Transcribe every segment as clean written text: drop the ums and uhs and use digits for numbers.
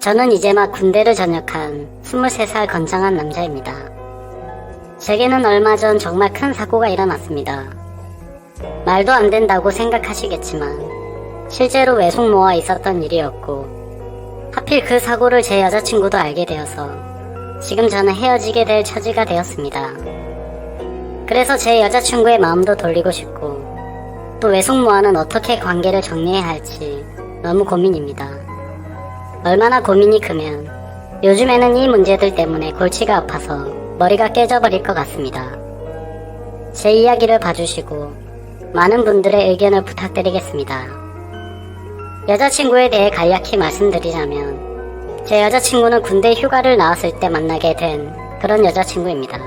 저는 이제 막 군대를 전역한 23살 건장한 남자입니다. 제게는 얼마 전 정말 큰 사고가 일어났습니다. 말도 안 된다고 생각하시겠지만 실제로 외숙모와 있었던 일이었고, 하필 그 사고를 제 여자친구도 알게 되어서 지금 저는 헤어지게 될 처지가 되었습니다. 그래서 제 여자친구의 마음도 돌리고 싶고, 또 외숙모와는 어떻게 관계를 정리해야 할지 너무 고민입니다. 얼마나 고민이 크면 요즘에는 이 문제들 때문에 골치가 아파서 머리가 깨져버릴 것 같습니다. 제 이야기를 봐주시고 많은 분들의 의견을 부탁드리겠습니다. 여자친구에 대해 간략히 말씀드리자면, 제 여자친구는 군대 휴가를 나왔을 때 만나게 된 그런 여자친구입니다.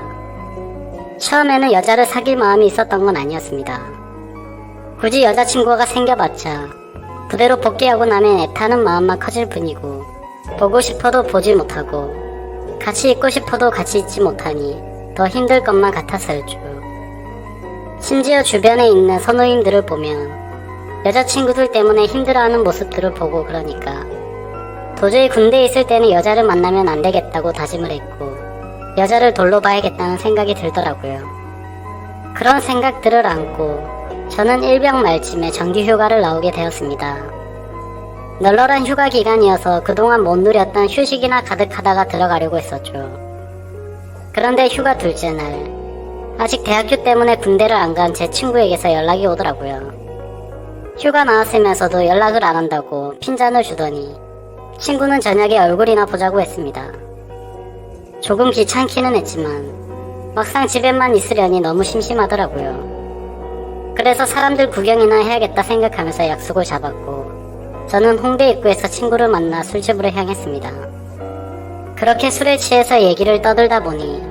처음에는 여자를 사귈 마음이 있었던 건 아니었습니다. 굳이 여자친구가 생겨봤자 부대로 복귀하고 나면 애타는 마음만 커질 뿐이고, 보고 싶어도 보지 못하고 같이 있고 싶어도 같이 있지 못하니 더 힘들 것만 같았을죠. 심지어 주변에 있는 선우님들을 보면 여자친구들 때문에 힘들어하는 모습들을 보고 그러니까 도저히 군대에 있을 때는 여자를 만나면 안 되겠다고 다짐을 했고, 여자를 돌로 봐야겠다는 생각이 들더라고요. 그런 생각들을 안고 저는 일병 말쯤에 정기휴가를 나오게 되었습니다. 널널한 휴가 기간이어서 그동안 못 누렸던 휴식이나 가득하다가 들어가려고 했었죠. 그런데 휴가 둘째 날, 아직 대학교 때문에 군대를 안 간 제 친구에게서 연락이 오더라고요. 휴가 나왔으면서도 연락을 안 한다고 핀잔을 주더니 친구는 저녁에 얼굴이나 보자고 했습니다. 조금 귀찮기는 했지만 막상 집에만 있으려니 너무 심심하더라고요. 그래서 사람들 구경이나 해야겠다 생각하면서 약속을 잡았고, 저는 홍대 입구에서 친구를 만나 술집으로 향했습니다. 그렇게 술에 취해서 얘기를 떠들다 보니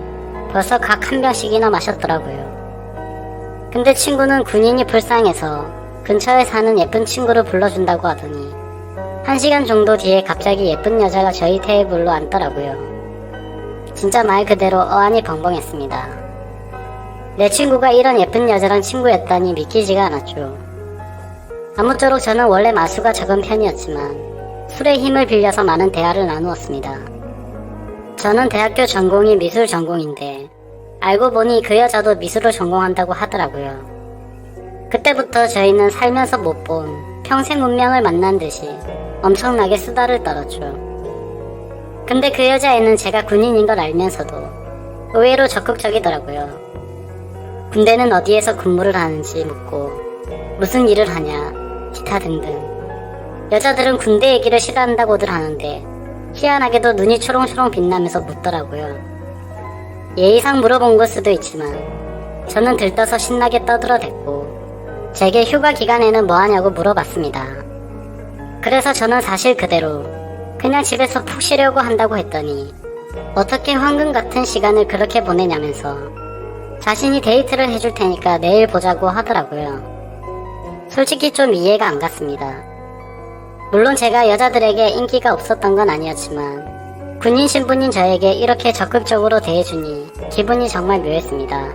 벌써 각 한 병씩이나 마셨더라고요. 근데 친구는 군인이 불쌍해서 근처에 사는 예쁜 친구를 불러준다고 하더니 1시간 정도 뒤에 갑자기 예쁜 여자가 저희 테이블로 앉더라고요. 진짜 말 그대로 어안이 벙벙했습니다. 내 친구가 이런 예쁜 여자랑 친구였다니 믿기지가 않았죠. 아무쪼록 저는 원래 마수가 적은 편이었지만 술의 힘을 빌려서 많은 대화를 나누었습니다. 저는 대학교 전공이 미술 전공인데 알고 보니 그 여자도 미술을 전공한다고 하더라고요. 그때부터 저희는 살면서 못 본 평생 운명을 만난 듯이 엄청나게 수다를 떨었죠. 근데 그 여자애는 제가 군인인 걸 알면서도 의외로 적극적이더라고요. 군대는 어디에서 근무를 하는지 묻고 무슨 일을 하냐, 기타 등등. 여자들은 군대 얘기를 싫어한다고들 하는데 희한하게도 눈이 초롱초롱 빛나면서 묻더라고요. 예의상 물어본 걸 수도 있지만 저는 들떠서 신나게 떠들어댔고, 제게 휴가 기간에는 뭐하냐고 물어봤습니다. 그래서 저는 사실 그대로 그냥 집에서 푹 쉬려고 한다고 했더니 어떻게 황금 같은 시간을 그렇게 보내냐면서 자신이 데이트를 해줄 테니까 내일 보자고 하더라고요. 솔직히 좀 이해가 안 갔습니다. 물론 제가 여자들에게 인기가 없었던 건 아니었지만 군인 신분인 저에게 이렇게 적극적으로 대해주니 기분이 정말 묘했습니다.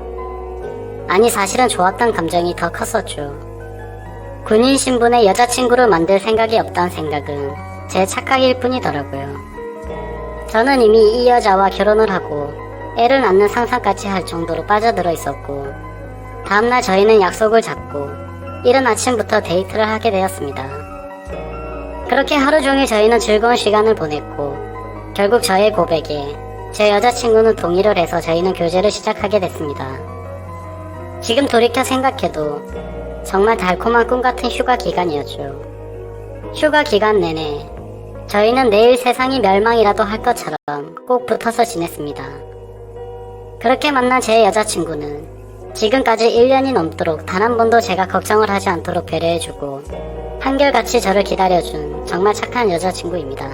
아니, 사실은 좋았던 감정이 더 컸었죠. 군인 신분의 여자친구를 만들 생각이 없다는 생각은 제 착각일 뿐이더라고요. 저는 이미 이 여자와 결혼을 하고 애를 낳는 상상까지 할 정도로 빠져들어 있었고, 다음날 저희는 약속을 잡고 이른 아침부터 데이트를 하게 되었습니다. 그렇게 하루 종일 저희는 즐거운 시간을 보냈고, 결국 저의 고백에 제 여자친구는 동의를 해서 저희는 교제를 시작하게 됐습니다. 지금 돌이켜 생각해도 정말 달콤한 꿈같은 휴가 기간이었죠. 휴가 기간 내내 저희는 내일 세상이 멸망이라도 할 것처럼 꼭 붙어서 지냈습니다. 그렇게 만난 제 여자친구는 지금까지 1년이 넘도록 단 한 번도 제가 걱정을 하지 않도록 배려해주고 한결같이 저를 기다려준 정말 착한 여자친구입니다.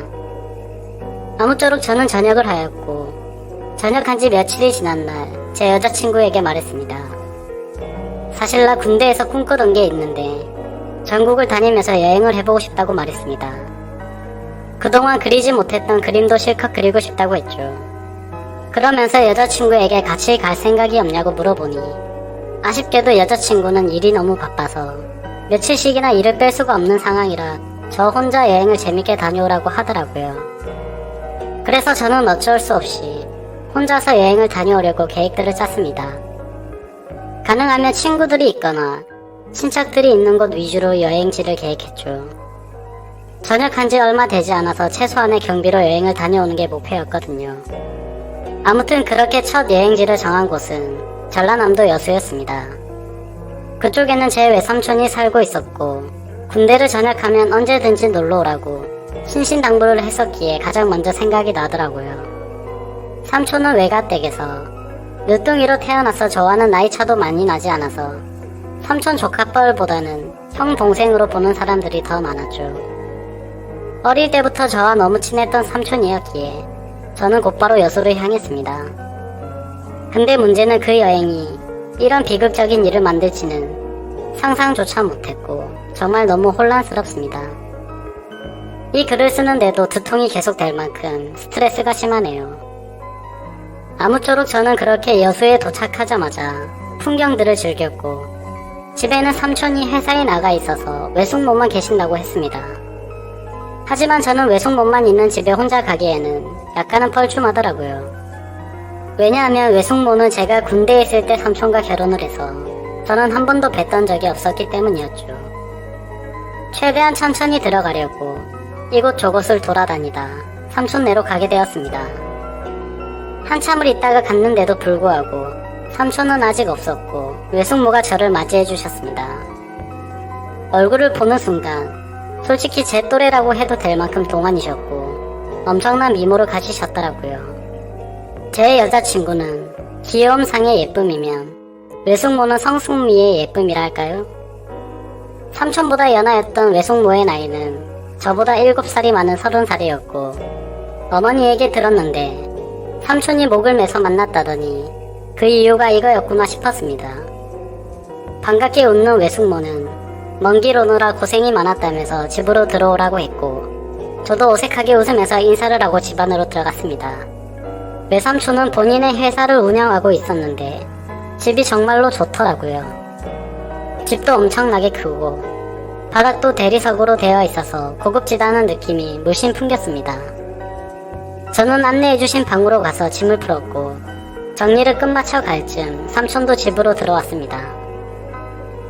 아무쪼록 저는 전역을 하였고, 전역한 지 며칠이 지난 날 제 여자친구에게 말했습니다. 사실 나 군대에서 꿈꾸던 게 있는데 전국을 다니면서 여행을 해보고 싶다고 말했습니다. 그동안 그리지 못했던 그림도 실컷 그리고 싶다고 했죠. 그러면서 여자친구에게 같이 갈 생각이 없냐고 물어보니 아쉽게도 여자친구는 일이 너무 바빠서 며칠씩이나 일을 뺄 수가 없는 상황이라 저 혼자 여행을 재밌게 다녀오라고 하더라고요. 그래서 저는 어쩔 수 없이 혼자서 여행을 다녀오려고 계획들을 짰습니다. 가능하면 친구들이 있거나 친척들이 있는 곳 위주로 여행지를 계획했죠. 전역한 지 얼마 되지 않아서 최소한의 경비로 여행을 다녀오는 게 목표였거든요. 아무튼 그렇게 첫 여행지를 정한 곳은 전라남도 여수였습니다. 그쪽에는 제 외삼촌이 살고 있었고 군대를 전역하면 언제든지 놀러오라고 신신당부를 했었기에 가장 먼저 생각이 나더라고요. 삼촌은 외가댁에서 늦둥이로 태어나서 저와는 나이 차도 많이 나지 않아서 삼촌 조카뻘보다는 형 동생으로 보는 사람들이 더 많았죠. 어릴 때부터 저와 너무 친했던 삼촌이었기에 저는 곧바로 여수를 향했습니다. 근데 문제는 그 여행이 이런 비극적인 일을 만들지는 상상조차 못했고 정말 너무 혼란스럽습니다. 이 글을 쓰는데도 두통이 계속될 만큼 스트레스가 심하네요. 아무쪼록 저는 그렇게 여수에 도착하자마자 풍경들을 즐겼고 집에는 삼촌이 회사에 나가 있어서 외숙모만 계신다고 했습니다. 하지만 저는 외숙모만 있는 집에 혼자 가기에는 약간은 뻘쭘하더라고요. 왜냐하면 외숙모는 제가 군대에 있을 때 삼촌과 결혼을 해서 저는 한 번도 뵀던 적이 없었기 때문이었죠. 최대한 천천히 들어가려고 이곳저곳을 돌아다니다 삼촌네로 가게 되었습니다. 한참을 있다가 갔는데도 불구하고 삼촌은 아직 없었고 외숙모가 저를 맞이해 주셨습니다. 얼굴을 보는 순간 솔직히 제 또래라고 해도 될 만큼 동안이셨고 엄청난 미모를 가지셨더라고요. 제 여자친구는 귀여움상의 예쁨이면 외숙모는 성숙미의 예쁨이랄까요? 삼촌보다 연하였던 외숙모의 나이는 저보다 7살이 많은 30살이었고 어머니에게 들었는데 삼촌이 목을 매서 만났다더니 그 이유가 이거였구나 싶었습니다. 반갑게 웃는 외숙모는 먼 길 오느라 고생이 많았다면서 집으로 들어오라고 했고 저도 어색하게 웃으면서 인사를 하고 집 안으로 들어갔습니다. 외삼촌은 본인의 회사를 운영하고 있었는데 집이 정말로 좋더라고요. 집도 엄청나게 크고 바닥도 대리석으로 되어 있어서 고급지다는 느낌이 물씬 풍겼습니다. 저는 안내해주신 방으로 가서 짐을 풀었고 정리를 끝마쳐 갈 즈음 삼촌도 집으로 들어왔습니다.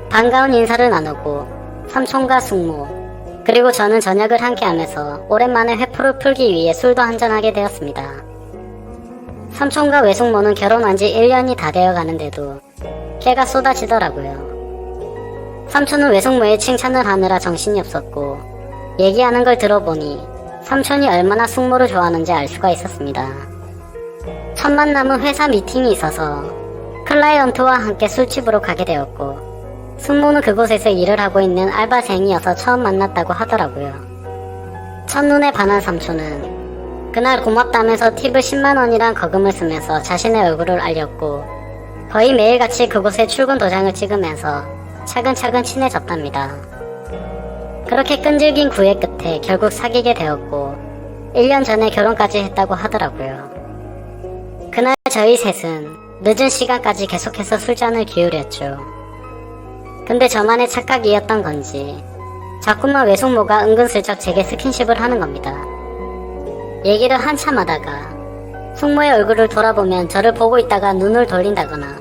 반가운 인사를 나누고 삼촌과 숙모 그리고 저는 저녁을 함께하면서 오랜만에 회포를 풀기 위해 술도 한잔하게 되었습니다. 삼촌과 외숙모는 결혼한 지 1년이 다 되어 가는데도 깨가 쏟아지더라고요. 삼촌은 외숙모의 칭찬을 하느라 정신이 없었고 얘기하는 걸 들어보니 삼촌이 얼마나 숙모를 좋아하는지 알 수가 있었습니다. 첫 만남은 회사 미팅이 있어서 클라이언트와 함께 술집으로 가게 되었고 숙모는 그곳에서 일을 하고 있는 알바생이어서 처음 만났다고 하더라고요. 첫눈에 반한 삼촌은 그날 고맙다면서 팁을 10만원이란 거금을 쓰면서 자신의 얼굴을 알렸고 거의 매일같이 그곳에 출근 도장을 찍으면서 차근차근 친해졌답니다. 그렇게 끈질긴 구애 끝에 결국 사귀게 되었고 1년 전에 결혼까지 했다고 하더라고요. 그날 저희 셋은 늦은 시간까지 계속해서 술잔을 기울였죠. 근데 저만의 착각이었던 건지 자꾸만 외숙모가 은근슬쩍 제게 스킨십을 하는 겁니다. 얘기를 한참 하다가 숙모의 얼굴을 돌아보면 저를 보고 있다가 눈을 돌린다거나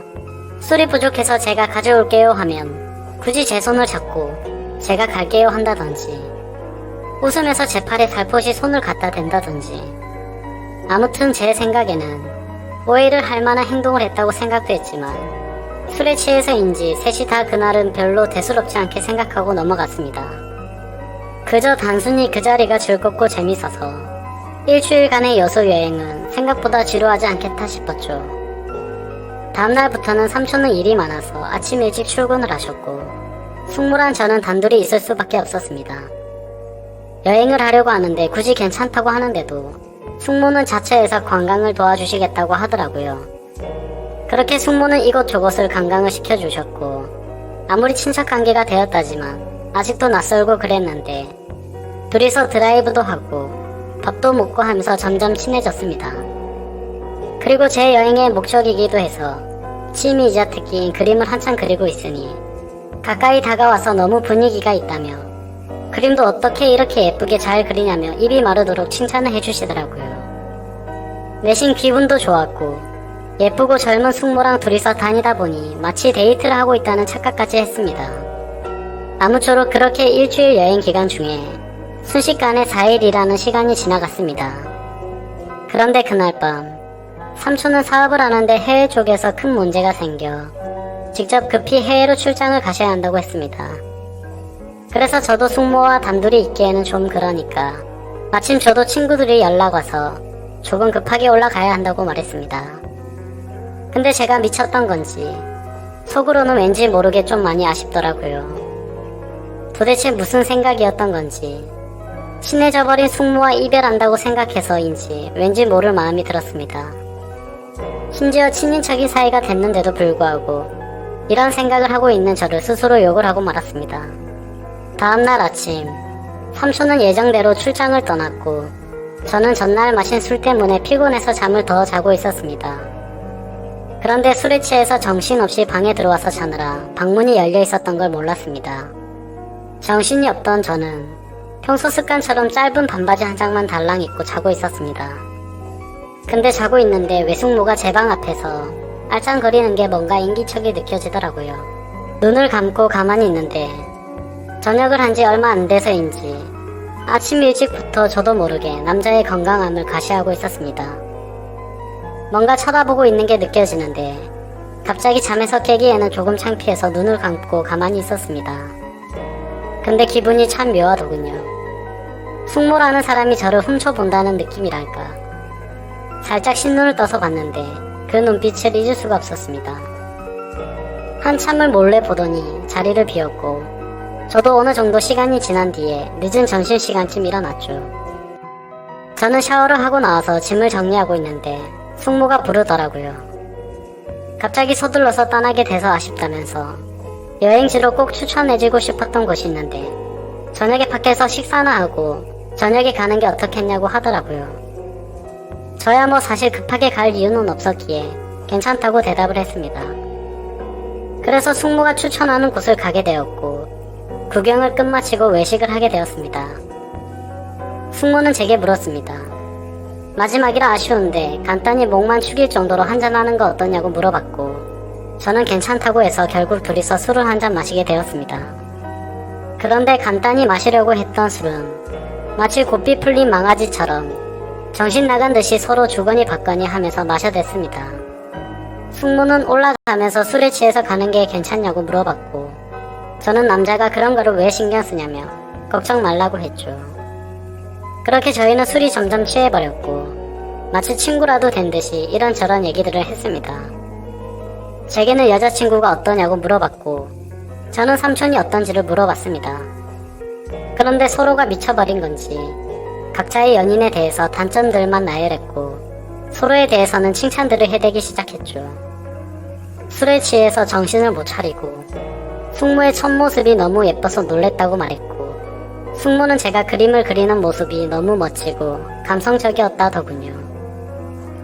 술이 부족해서 제가 가져올게요 하면 굳이 제 손을 잡고 제가 갈게요 한다든지 웃으면서 제 팔에 살포시 손을 갖다 댄다든지 아무튼 제 생각에는 오해를 할 만한 행동을 했다고 생각도 했지만 술에 취해서인지 셋이 다 그날은 별로 대수롭지 않게 생각하고 넘어갔습니다. 그저 단순히 그 자리가 즐겁고 재밌어서 일주일간의 여수 여행은 생각보다 지루하지 않겠다 싶었죠. 다음날부터는 삼촌은 일이 많아서 아침 일찍 출근을 하셨고 숙모란 저는 단둘이 있을 수밖에 없었습니다. 여행을 하려고 하는데 굳이 괜찮다고 하는데도 숙모는 자처에서 관광을 도와주시겠다고 하더라고요. 그렇게 숙모는 이곳저곳을 관광을 시켜주셨고 아무리 친척관계가 되었다지만 아직도 낯설고 그랬는데 둘이서 드라이브도 하고 밥도 먹고 하면서 점점 친해졌습니다. 그리고 제 여행의 목적이기도 해서 취미이자 특기인 그림을 한창 그리고 있으니 가까이 다가와서 너무 분위기가 있다며 그림도 어떻게 이렇게 예쁘게 잘 그리냐며 입이 마르도록 칭찬을 해주시더라고요. 내심 기분도 좋았고 예쁘고 젊은 숙모랑 둘이서 다니다 보니 마치 데이트를 하고 있다는 착각까지 했습니다. 아무쪼록 그렇게 일주일 여행 기간 중에 순식간에 4일이라는 시간이 지나갔습니다. 그런데 그날 밤 삼촌은 사업을 하는데 해외 쪽에서 큰 문제가 생겨 직접 급히 해외로 출장을 가셔야 한다고 했습니다. 그래서 저도 숙모와 단둘이 있기에는 좀 그러니까 마침 저도 친구들이 연락 와서 조금 급하게 올라가야 한다고 말했습니다. 근데 제가 미쳤던 건지 속으로는 왠지 모르게 좀 많이 아쉽더라고요. 도대체 무슨 생각이었던 건지 친해져 버린 숙모와 이별한다고 생각해서인지 왠지 모를 마음이 들었습니다. 심지어 친인척인 사이가 됐는데도 불구하고 이런 생각을 하고 있는 저를 스스로 욕을 하고 말았습니다. 다음날 아침 삼촌은 예정대로 출장을 떠났고 저는 전날 마신 술 때문에 피곤해서 잠을 더 자고 있었습니다. 그런데 술에 취해서 정신없이 방에 들어와서 자느라 방문이 열려 있었던 걸 몰랐습니다. 정신이 없던 저는 평소 습관처럼 짧은 반바지 한 장만 달랑 입고 자고 있었습니다. 근데 자고 있는데 외숙모가 제 방 앞에서 알짱거리는 게 뭔가 인기척이 느껴지더라고요. 눈을 감고 가만히 있는데 저녁을 한 지 얼마 안 돼서인지 아침 일찍부터 저도 모르게 남자의 건강함을 가시하고 있었습니다. 뭔가 쳐다보고 있는 게 느껴지는데 갑자기 잠에서 깨기에는 조금 창피해서 눈을 감고 가만히 있었습니다. 근데 기분이 참 묘하더군요. 숙모라는 사람이 저를 훔쳐본다는 느낌이랄까. 살짝 신눈을 떠서 봤는데 그 눈빛을 잊을 수가 없었습니다. 한참을 몰래 보더니 자리를 비웠고 저도 어느 정도 시간이 지난 뒤에 늦은 점심시간쯤 일어났죠. 저는 샤워를 하고 나와서 짐을 정리하고 있는데 숙모가 부르더라고요. 갑자기 서둘러서 떠나게 돼서 아쉽다면서 여행지로 꼭 추천해주고 싶었던 곳이 있는데 저녁에 밖에서 식사나 하고 저녁에 가는 게 어떻겠냐고 하더라고요. 저야 뭐 사실 급하게 갈 이유는 없었기에 괜찮다고 대답을 했습니다. 그래서 숙모가 추천하는 곳을 가게 되었고 구경을 끝마치고 외식을 하게 되었습니다. 숙모는 제게 물었습니다. 마지막이라 아쉬운데 간단히 목만 축일 정도로 한잔하는 거 어떠냐고 물어봤고 저는 괜찮다고 해서 결국 둘이서 술을 한잔 마시게 되었습니다. 그런데 간단히 마시려고 했던 술은 마치 고삐 풀린 망아지처럼 정신 나간 듯이 서로 주거니 받거니 하면서 마셔댔습니다. 숙모는 올라가면서 술에 취해서 가는 게 괜찮냐고 물어봤고 저는 남자가 그런 거를 왜 신경 쓰냐며 걱정 말라고 했죠. 그렇게 저희는 술이 점점 취해버렸고 마치 친구라도 된 듯이 이런저런 얘기들을 했습니다. 제게는 여자친구가 어떠냐고 물어봤고 저는 삼촌이 어떤지를 물어봤습니다. 그런데 서로가 미쳐버린 건지 각자의 연인에 대해서 단점들만 나열했고 서로에 대해서는 칭찬들을 해대기 시작했죠. 술에 취해서 정신을 못 차리고 숙모의 첫 모습이 너무 예뻐서 놀랬다고 말했고 숙모는 제가 그림을 그리는 모습이 너무 멋지고 감성적이었다더군요.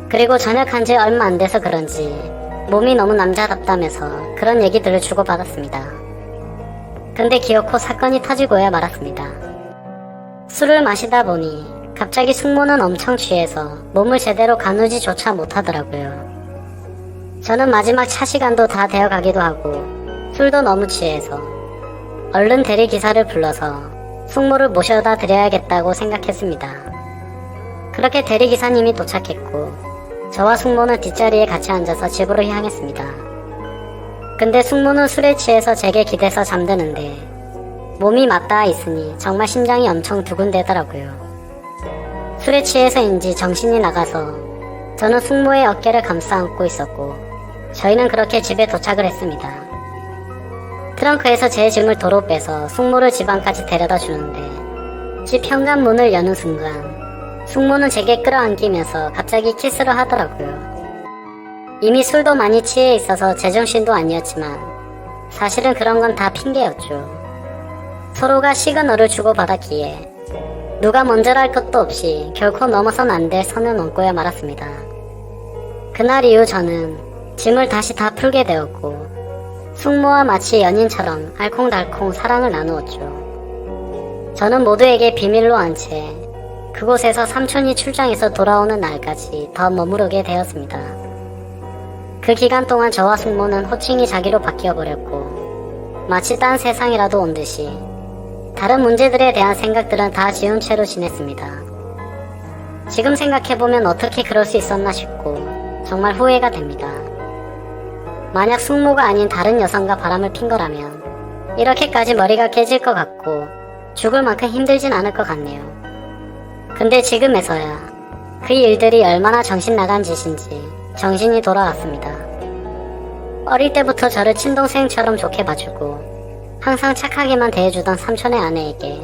그리고 전역한 지 얼마 안 돼서 그런지 몸이 너무 남자답다면서 그런 얘기들을 주고받았습니다. 근데 기어코 사건이 터지고야 말았습니다. 술을 마시다 보니 갑자기 숙모는 엄청 취해서 몸을 제대로 가누지조차 못하더라고요. 저는 마지막 차 시간도 다 되어가기도 하고 술도 너무 취해서 얼른 대리기사를 불러서 숙모를 모셔다 드려야겠다고 생각했습니다. 그렇게 대리기사님이 도착했고 저와 숙모는 뒷자리에 같이 앉아서 집으로 향했습니다. 근데 숙모는 술에 취해서 제게 기대서 잠드는데 몸이 맞닿아 있으니 정말 심장이 엄청 두근대더라고요. 술에 취해서인지 정신이 나가서 저는 숙모의 어깨를 감싸 안고 있었고 저희는 그렇게 집에 도착을 했습니다. 트렁크에서 제 짐을 도로 빼서 숙모를 집 안까지 데려다 주는데 집 현관문을 여는 순간 숙모는 제게 끌어안기면서 갑자기 키스를 하더라고요. 이미 술도 많이 취해 있어서 제정신도 아니었지만 사실은 그런 건 다 핑계였죠. 서로가 시그널을 주고받았기에 누가 먼저랄 것도 없이 결코 넘어선 안 될 선을 넘고야 말았습니다. 그날 이후 저는 짐을 다시 다 풀게 되었고 숙모와 마치 연인처럼 알콩달콩 사랑을 나누었죠. 저는 모두에게 비밀로 한 채 그곳에서 삼촌이 출장에서 돌아오는 날까지 더 머무르게 되었습니다. 그 기간 동안 저와 숙모는 호칭이 자기로 바뀌어버렸고 마치 딴 세상이라도 온 듯이 다른 문제들에 대한 생각들은 다 지운 채로 지냈습니다. 지금 생각해보면 어떻게 그럴 수 있었나 싶고 정말 후회가 됩니다. 만약 숙모가 아닌 다른 여성과 바람을 핀 거라면 이렇게까지 머리가 깨질 것 같고 죽을 만큼 힘들진 않을 것 같네요. 근데 지금에서야 그 일들이 얼마나 정신 나간 짓인지 정신이 돌아왔습니다. 어릴 때부터 저를 친동생처럼 좋게 봐주고 항상 착하게만 대해주던 삼촌의 아내에게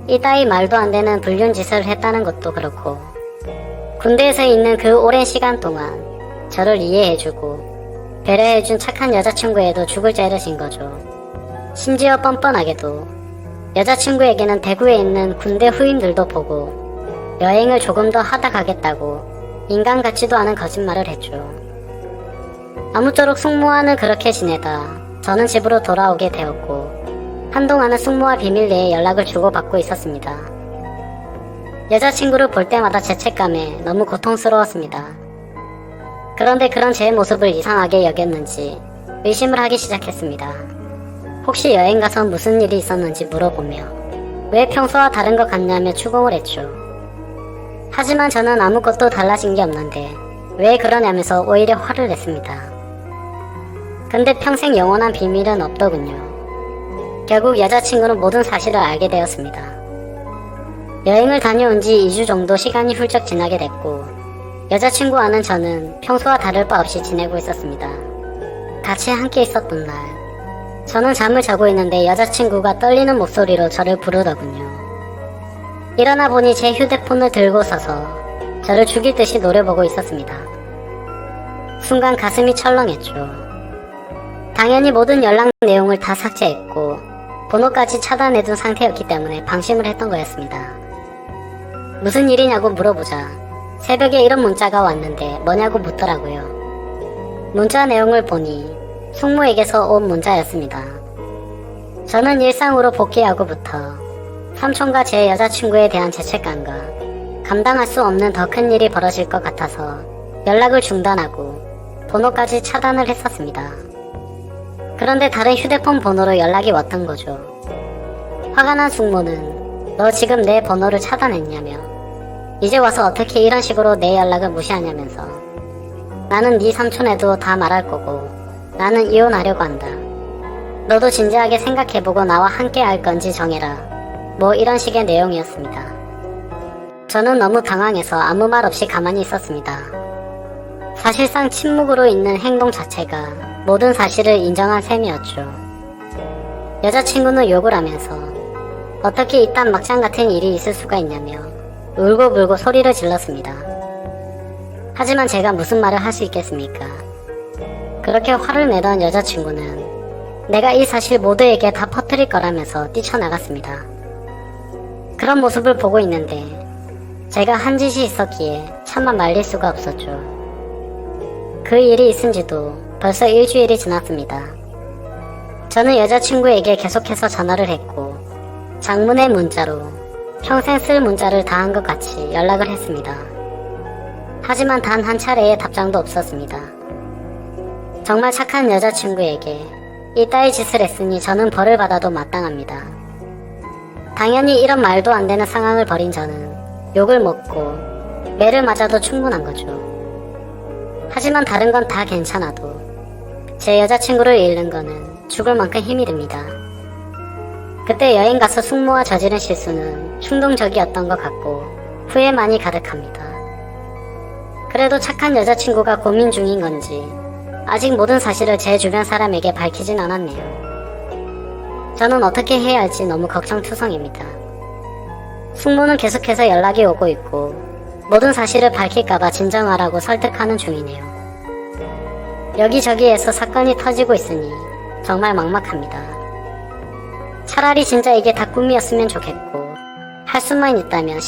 이따위 말도 안 되는 불륜 짓을 했다는 것도 그렇고 군대에서 있는 그 오랜 시간 동안 저를 이해해주고 배려해준 착한 여자친구에도 죽을 죄를 진 거죠. 심지어 뻔뻔하게도 여자친구에게는 대구에 있는 군대 후임들도 보고 여행을 조금 더 하다 가겠다고 인간 같지도 않은 거짓말을 했죠. 아무쪼록 숙모와는 그렇게 지내다 저는 집으로 돌아오게 되었고 한동안은 숙모와 비밀 내에 연락을 주고받고 있었습니다. 여자친구를 볼 때마다 죄책감에 너무 고통스러웠습니다. 그런데 그런 제 모습을 이상하게 여겼는지 의심을 하기 시작했습니다. 혹시 여행 가서 무슨 일이 있었는지 물어보며 왜 평소와 다른 것 같냐며 추궁을 했죠. 하지만 저는 아무것도 달라진 게 없는데 왜 그러냐면서 오히려 화를 냈습니다. 근데 평생 영원한 비밀은 없더군요. 결국 여자친구는 모든 사실을 알게 되었습니다. 여행을 다녀온 지 2주 정도 시간이 훌쩍 지나게 됐고 여자친구와는 저는 평소와 다를 바 없이 지내고 있었습니다. 같이 함께 있었던 날 저는 잠을 자고 있는데 여자친구가 떨리는 목소리로 저를 부르더군요. 일어나 보니 제 휴대폰을 들고 서서 저를 죽일 듯이 노려보고 있었습니다. 순간 가슴이 철렁했죠. 당연히 모든 연락 내용을 다 삭제했고 번호까지 차단해둔 상태였기 때문에 방심을 했던 거였습니다. 무슨 일이냐고 물어보자 새벽에 이런 문자가 왔는데 뭐냐고 묻더라고요. 문자 내용을 보니 숙모에게서 온 문자였습니다. 저는 일상으로 복귀하고부터 삼촌과 제 여자친구에 대한 죄책감과 감당할 수 없는 더 큰 일이 벌어질 것 같아서 연락을 중단하고 번호까지 차단을 했었습니다. 그런데 다른 휴대폰 번호로 연락이 왔던 거죠. 화가 난 숙모는 너 지금 내 번호를 차단했냐며 이제 와서 어떻게 이런 식으로 내 연락을 무시하냐면서 나는 네 삼촌에도 다 말할 거고 나는 이혼하려고 한다. 너도 진지하게 생각해보고 나와 함께 할 건지 정해라. 뭐 이런 식의 내용이었습니다. 저는 너무 당황해서 아무 말 없이 가만히 있었습니다. 사실상 침묵으로 있는 행동 자체가 모든 사실을 인정한 셈이었죠. 여자친구는 욕을 하면서 어떻게 이딴 막장 같은 일이 있을 수가 있냐며 울고불고 소리를 질렀습니다. 하지만 제가 무슨 말을 할 수 있겠습니까? 그렇게 화를 내던 여자친구는 내가 이 사실 모두에게 다 퍼뜨릴 거라면서 뛰쳐나갔습니다. 그런 모습을 보고 있는데 제가 한 짓이 있었기에 차마 말릴 수가 없었죠. 그 일이 있은 지도 벌써 일주일이 지났습니다. 저는 여자친구에게 계속해서 전화를 했고 장문의 문자로 평생 쓸 문자를 다 한 것 같이 연락을 했습니다. 하지만 단 한 차례의 답장도 없었습니다. 정말 착한 여자친구에게 이따위 짓을 했으니 저는 벌을 받아도 마땅합니다. 당연히 이런 말도 안 되는 상황을 벌인 저는 욕을 먹고 매를 맞아도 충분한 거죠. 하지만 다른 건 다 괜찮아도 제 여자친구를 잃는 거는 죽을 만큼 힘이 듭니다. 그때 여행 가서 숙모와 저지른 실수는 충동적이었던 것 같고 후회만이 가득합니다. 그래도 착한 여자친구가 고민 중인 건지 아직 모든 사실을 제 주변 사람에게 밝히진 않았네요. 저는 어떻게 해야 할지 너무 걱정투성입니다. 숙모는 계속해서 연락이 오고 있고 모든 사실을 밝힐까봐 진정하라고 설득하는 중이네요. 여기저기에서 사건이 터지고 있으니 정말 막막합니다. 차라리 진짜 이게 다 꿈이었으면 좋겠고 할 수만 있다면